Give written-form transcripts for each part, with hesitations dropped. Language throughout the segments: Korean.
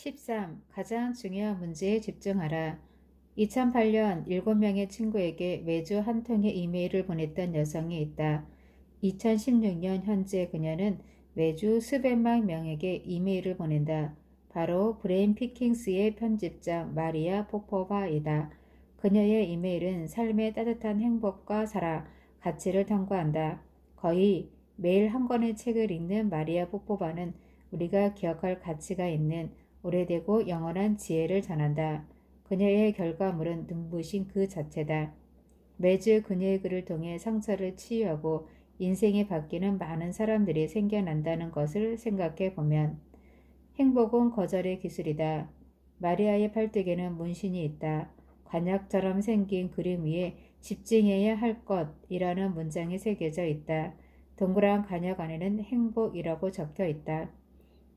13. 가장 중요한 문제에 집중하라. 2008년 7명의 친구에게 매주 한 통의 이메일을 보냈던 여성이 있다. 2016년 현재 그녀는 매주 수백만 명에게 이메일을 보낸다. 바로 브레인 피킹스의 편집장 마리아 포포바이다. 그녀의 이메일은 삶의 따뜻한 행복과 사랑, 가치를 탐구한다. 거의 매일 한 권의 책을 읽는 마리아 포포바는 우리가 기억할 가치가 있는 오래되고 영원한 지혜를 전한다. 그녀의 결과물은 눈부신 그 자체다. 매주 그녀의 글을 통해 상처를 치유하고 인생이 바뀌는 많은 사람들이 생겨난다는 것을 생각해 보면 행복은 거절의 기술이다. 마리아의 팔뚝에는 문신이 있다. 관약처럼 생긴 그림 위에 집중해야 할 것이라는 문장이 새겨져 있다. 동그란 관약 안에는 행복이라고 적혀 있다.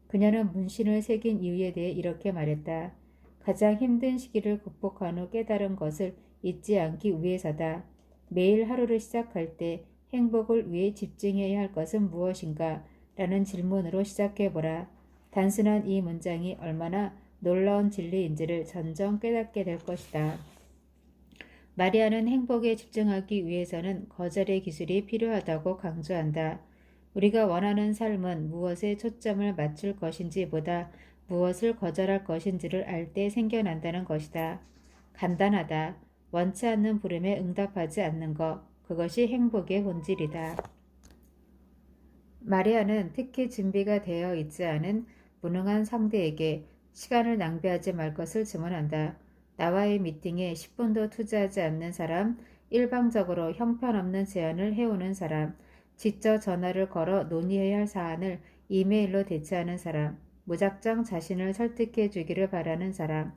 그녀는 문신을 새긴 이유에 대해 이렇게 말했다. 가장 힘든 시기를 극복한 후 깨달은 것을 잊지 않기 위해서다. 매일 하루를 시작할 때 행복을 위해 집중해야 할 것은 무엇인가? 라는 질문으로 시작해보라. 단순한 이 문장이 얼마나 놀라운 진리인지를 점점 깨닫게 될 것이다. 마리아는 행복에 집중하기 위해서는 거절의 기술이 필요하다고 강조한다. 우리가 원하는 삶은 무엇에 초점을 맞출 것인지 보다 무엇을 거절할 것인지를 알 때 생겨난다는 것이다. 간단하다. 원치 않는 부름에 응답하지 않는 것. 그것이 행복의 본질이다. 마리아는 특히 준비가 되어 있지 않은 무능한 상대에게 시간을 낭비하지 말 것을 증언한다. 나와의 미팅에 10분도 투자하지 않는 사람, 일방적으로 형편없는 제안을 해오는 사람, 직접 전화를 걸어 논의해야 할 사안을 이메일로 대체하는 사람, 무작정 자신을 설득해 주기를 바라는 사람.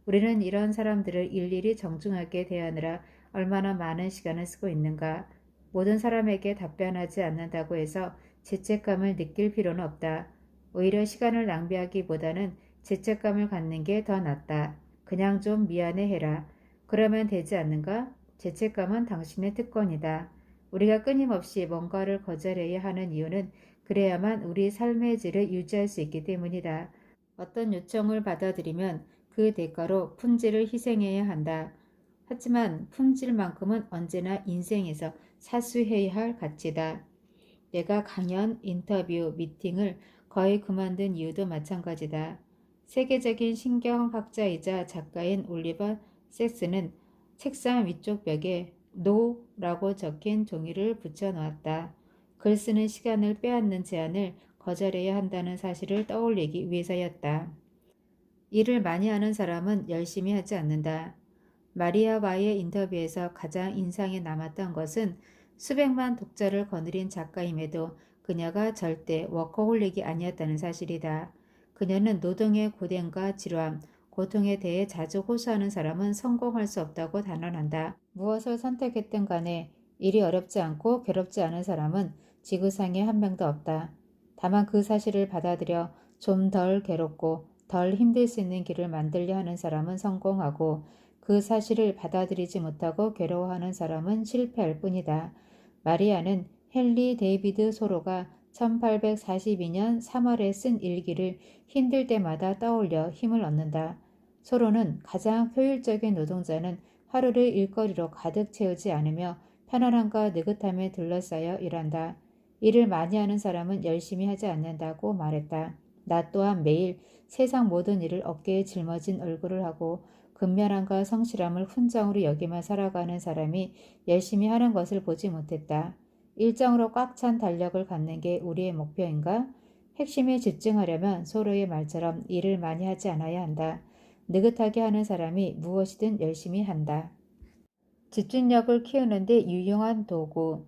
우리는 이런 사람들을 일일이 정중하게 대하느라 얼마나 많은 시간을 쓰고 있는가. 모든 사람에게 답변하지 않는다고 해서 죄책감을 느낄 필요는 없다. 오히려 시간을 낭비하기보다는 죄책감을 갖는 게 더 낫다. 그냥 좀 미안해 해라. 그러면 되지 않는가? 죄책감은 당신의 특권이다. 우리가 끊임없이 뭔가를 거절해야 하는 이유는 그래야만 우리 삶의 질을 유지할 수 있기 때문이다. 어떤 요청을 받아들이면 그 대가로 품질을 희생해야 한다. 하지만 품질만큼은 언제나 인생에서 사수해야 할 가치다. 내가 강연, 인터뷰, 미팅을 거의 그만둔 이유도 마찬가지다. 세계적인 신경학자이자 작가인 올리버 섹스는 책상 위쪽 벽에 NO라고 적힌 종이를 붙여놓았다. 글 쓰는 시간을 빼앗는 제안을 거절해야 한다는 사실을 떠올리기 위해서였다. 일을 많이 하는 사람은 열심히 하지 않는다. 마리아와의 인터뷰에서 가장 인상에 남았던 것은 수백만 독자를 거느린 작가임에도 그녀가 절대 워커홀릭이 아니었다는 사실이다. 그녀는 노동의 고된과 지루함, 고통에 대해 자주 호소하는 사람은 성공할 수 없다고 단언한다. 무엇을 선택했든 간에 일이 어렵지 않고 괴롭지 않은 사람은 지구상에 한 명도 없다. 다만 그 사실을 받아들여 좀 덜 괴롭고 덜 힘들 수 있는 길을 만들려 하는 사람은 성공하고 그 사실을 받아들이지 못하고 괴로워하는 사람은 실패할 뿐이다. 마리아는 헨리 데이비드 소로가 1842년 3월에 쓴 일기를 힘들 때마다 떠올려 힘을 얻는다. 소로는 가장 효율적인 노동자는 하루를 일거리로 가득 채우지 않으며 편안함과 느긋함에 둘러싸여 일한다. 일을 많이 하는 사람은 열심히 하지 않는다고 말했다. 나 또한 매일 세상 모든 일을 어깨에 짊어진 얼굴을 하고 근면함과 성실함을 훈장으로 여기며 살아가는 사람이 열심히 하는 것을 보지 못했다. 일정으로 꽉 찬 달력을 갖는 게 우리의 목표인가? 핵심에 집중하려면 소로의 말처럼 일을 많이 하지 않아야 한다. 느긋하게 하는 사람이 무엇이든 열심히 한다. 집중력을 키우는 데 유용한 도구.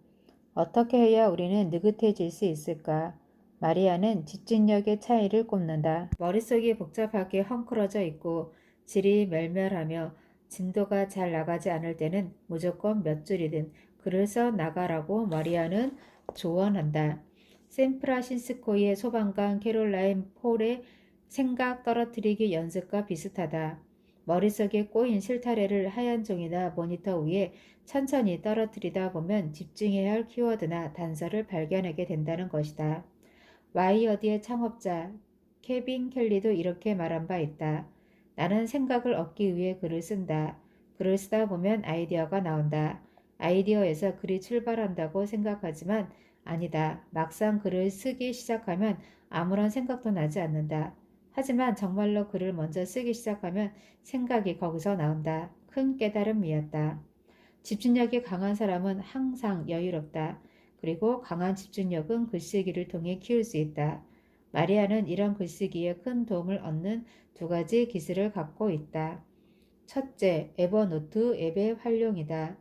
어떻게 해야 우리는 느긋해질 수 있을까? 마리아는 집중력의 차이를 꼽는다. 머릿속이 복잡하게 헝클어져 있고 질이 멸멸하며 진도가 잘 나가지 않을 때는 무조건 몇 줄이든 글을 써 나가라고 마리아는 조언한다. 샌프란시스코의 소방관 캐롤라인 폴의 생각 떨어뜨리기 연습과 비슷하다. 머릿속에 꼬인 실타래를 하얀 종이나 모니터 위에 천천히 떨어뜨리다 보면 집중해야 할 키워드나 단서를 발견하게 된다는 것이다. 와이어드의 창업자 케빈 켈리도 이렇게 말한 바 있다. 나는 생각을 얻기 위해 글을 쓴다. 글을 쓰다 보면 아이디어가 나온다. 아이디어에서 글이 출발한다고 생각하지만 아니다. 막상 글을 쓰기 시작하면 아무런 생각도 나지 않는다. 하지만 정말로 글을 먼저 쓰기 시작하면 생각이 거기서 나온다. 큰 깨달음이었다. 집중력이 강한 사람은 항상 여유롭다. 그리고 강한 집중력은 글쓰기를 통해 키울 수 있다. 마리아는 이런 글쓰기에 큰 도움을 얻는 두 가지 기술을 갖고 있다. 첫째, 에버노트 앱의 활용이다.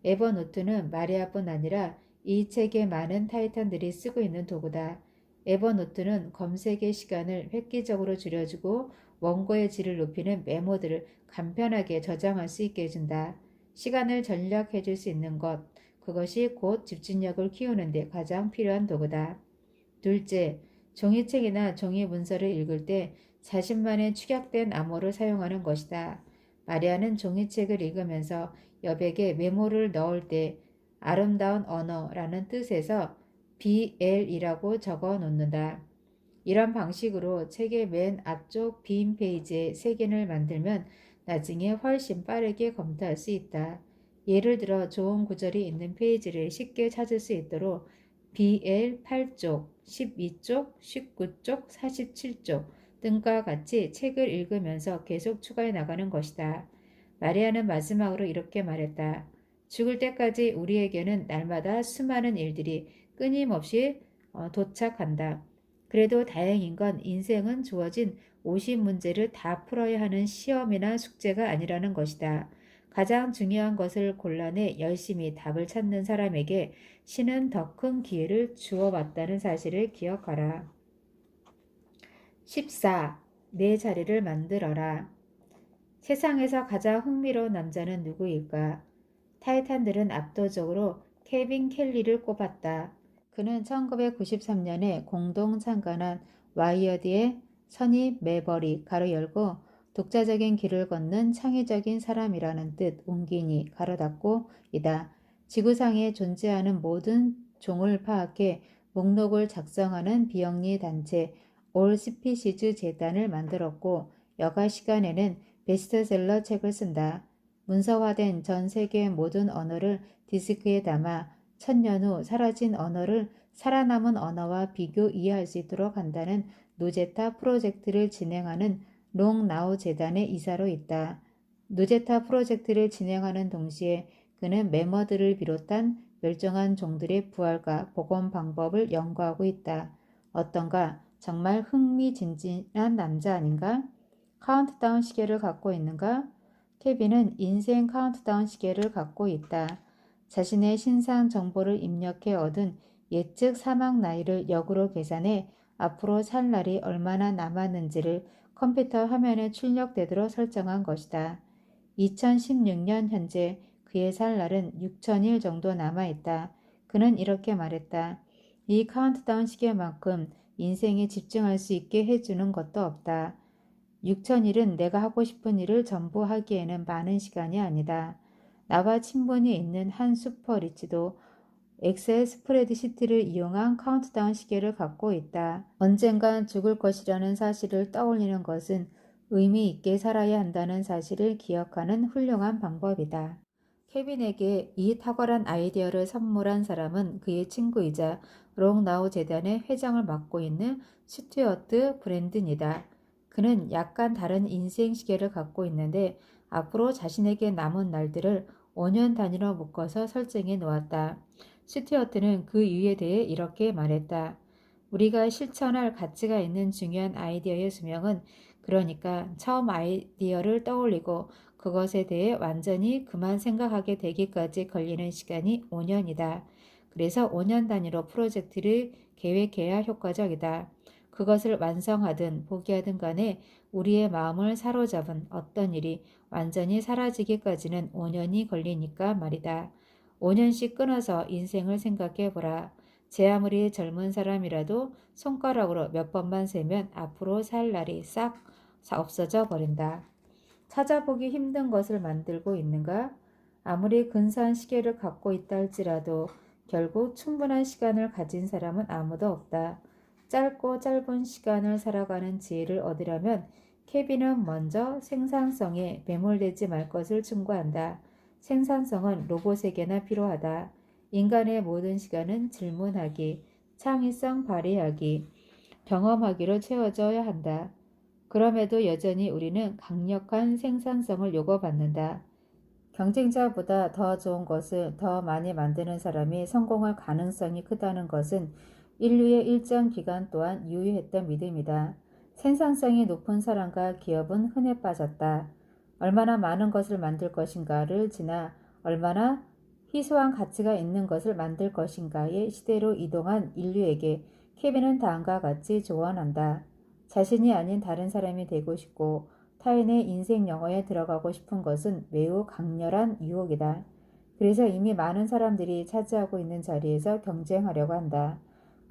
에버노트는 마리아뿐 아니라 이 책의 많은 타이탄들이 쓰고 있는 도구다. 에버노트는 검색의 시간을 획기적으로 줄여주고 원고의 질을 높이는 메모들을 간편하게 저장할 수 있게 해준다. 시간을 절약해 줄 수 있는 것, 그것이 곧 집중력을 키우는 데 가장 필요한 도구다. 둘째, 종이책이나 종이 문서를 읽을 때 자신만의 축약된 암호를 사용하는 것이다. 마리아는 종이책을 읽으면서 여백에 메모를 넣을 때 아름다운 언어라는 뜻에서 BL이라고 적어 놓는다. 이런 방식으로 책의 맨 앞쪽 빈 페이지에 색인을 만들면 나중에 훨씬 빠르게 검토할 수 있다. 예를 들어 좋은 구절이 있는 페이지를 쉽게 찾을 수 있도록 BL 8쪽, 12쪽, 19쪽, 47쪽 등과 같이 책을 읽으면서 계속 추가해 나가는 것이다. 마리아는 마지막으로 이렇게 말했다. 죽을 때까지 우리에게는 날마다 수많은 일들이 끊임없이 도착한다. 그래도 다행인 건 인생은 주어진 50문제를 다 풀어야 하는 시험이나 숙제가 아니라는 것이다. 가장 중요한 것을 골라내 열심히 답을 찾는 사람에게 신은 더 큰 기회를 주어왔다는 사실을 기억하라. 14. 내 자리를 만들어라. 세상에서 가장 흥미로운 남자는 누구일까? 타이탄들은 압도적으로 케빈 켈리를 꼽았다. 그는 1993년에 공동 창간한 와이어드의 선입 매버릭 가로 열고 독자적인 길을 걷는 창의적인 사람이라는 뜻 옮기니 가로 닫고 이다. 지구상에 존재하는 모든 종을 파악해 목록을 작성하는 비영리 단체 올 스피시즈 재단을 만들었고 여가 시간에는 베스트셀러 책을 쓴다. 문서화된 전 세계의 모든 언어를 디스크에 담아 1000년 후 사라진 언어를 살아남은 언어와 비교 이해할 수 있도록 한다는 누제타 프로젝트를 진행하는 롱나우 재단의 이사로 있다. 누제타 프로젝트를 진행하는 동시에 그는 매머드를 비롯한 멸종한 종들의 부활과 복원 방법을 연구하고 있다. 어떤가? 정말 흥미진진한 남자 아닌가? 카운트다운 시계를 갖고 있는가? 케빈은 인생 카운트다운 시계를 갖고 있다. 자신의 신상 정보를 입력해 얻은 예측 사망 나이를 역으로 계산해 앞으로 살 날이 얼마나 남았는지를 컴퓨터 화면에 출력되도록 설정한 것이다. 2016년 현재 그의 살 날은 6,000일 정도 남아있다. 그는 이렇게 말했다. 이 카운트다운 시계만큼 인생에 집중할 수 있게 해주는 것도 없다. 6,000일은 내가 하고 싶은 일을 전부 하기에는 많은 시간이 아니다. 나와 친분이 있는 한 슈퍼리치도 엑셀 스프레드시트를 이용한 카운트다운 시계를 갖고 있다. 언젠간 죽을 것이라는 사실을 떠올리는 것은 의미 있게 살아야 한다는 사실을 기억하는 훌륭한 방법이다. 케빈에게 이 탁월한 아이디어를 선물한 사람은 그의 친구이자 롱나우 재단의 회장을 맡고 있는 스튜어트 브랜든이다. 그는 약간 다른 인생 시계를 갖고 있는데 앞으로 자신에게 남은 날들을 5년 단위로 묶어서 설정해 놓았다. 스튜어트는 그 이유에 대해 이렇게 말했다. 우리가 실천할 가치가 있는 중요한 아이디어의 수명은 그러니까 처음 아이디어를 떠올리고 그것에 대해 완전히 그만 생각하게 되기까지 걸리는 시간이 5년이다. 그래서 5년 단위로 프로젝트를 계획해야 효과적이다. 그것을 완성하든 포기하든 간에 우리의 마음을 사로잡은 어떤 일이 완전히 사라지기까지는 5년이 걸리니까 말이다. 5년씩 끊어서 인생을 생각해 보라. 제 아무리 젊은 사람이라도 손가락으로 몇 번만 세면 앞으로 살 날이 싹 없어져 버린다. 찾아보기 힘든 것을 만들고 있는가? 아무리 근사한 시계를 갖고 있다 할지라도 결국 충분한 시간을 가진 사람은 아무도 없다. 짧고 짧은 시간을 살아가는 지혜를 얻으려면 케빈은 먼저 생산성에 매몰되지 말 것을 충고한다. 생산성은 로봇에게나 필요하다. 인간의 모든 시간은 질문하기, 창의성 발휘하기, 경험하기로 채워져야 한다. 그럼에도 여전히 우리는 강력한 생산성을 요구받는다. 경쟁자보다 더 좋은 것을 더 많이 만드는 사람이 성공할 가능성이 크다는 것은 인류의 일정 기간 동안 유효했던 믿음이다. 생산성이 높은 사람과 기업은 흔해 빠졌다. 얼마나 많은 것을 만들 것인가를 지나 얼마나 희소한 가치가 있는 것을 만들 것인가의 시대로 이동한 인류에게 케빈은 다음과 같이 조언한다. 자신이 아닌 다른 사람이 되고 싶고 타인의 인생 영화에 들어가고 싶은 것은 매우 강렬한 유혹이다. 그래서 이미 많은 사람들이 차지하고 있는 자리에서 경쟁하려고 한다.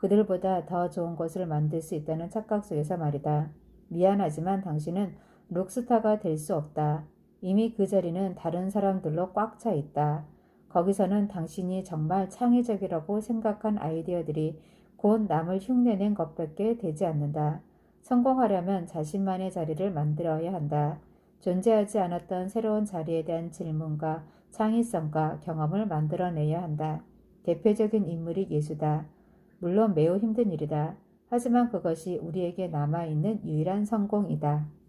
그들보다 더 좋은 것을 만들 수 있다는 착각 속에서 말이다. 미안하지만 당신은 록스타가 될 수 없다. 이미 그 자리는 다른 사람들로 꽉 차 있다. 거기서는 당신이 정말 창의적이라고 생각한 아이디어들이 곧 남을 흉내낸 것밖에 되지 않는다. 성공하려면 자신만의 자리를 만들어야 한다. 존재하지 않았던 새로운 자리에 대한 질문과 창의성과 경험을 만들어내야 한다. 대표적인 인물이 예수다. 물론 매우 힘든 일이다. 하지만 그것이 우리에게 남아있는 유일한 성공이다.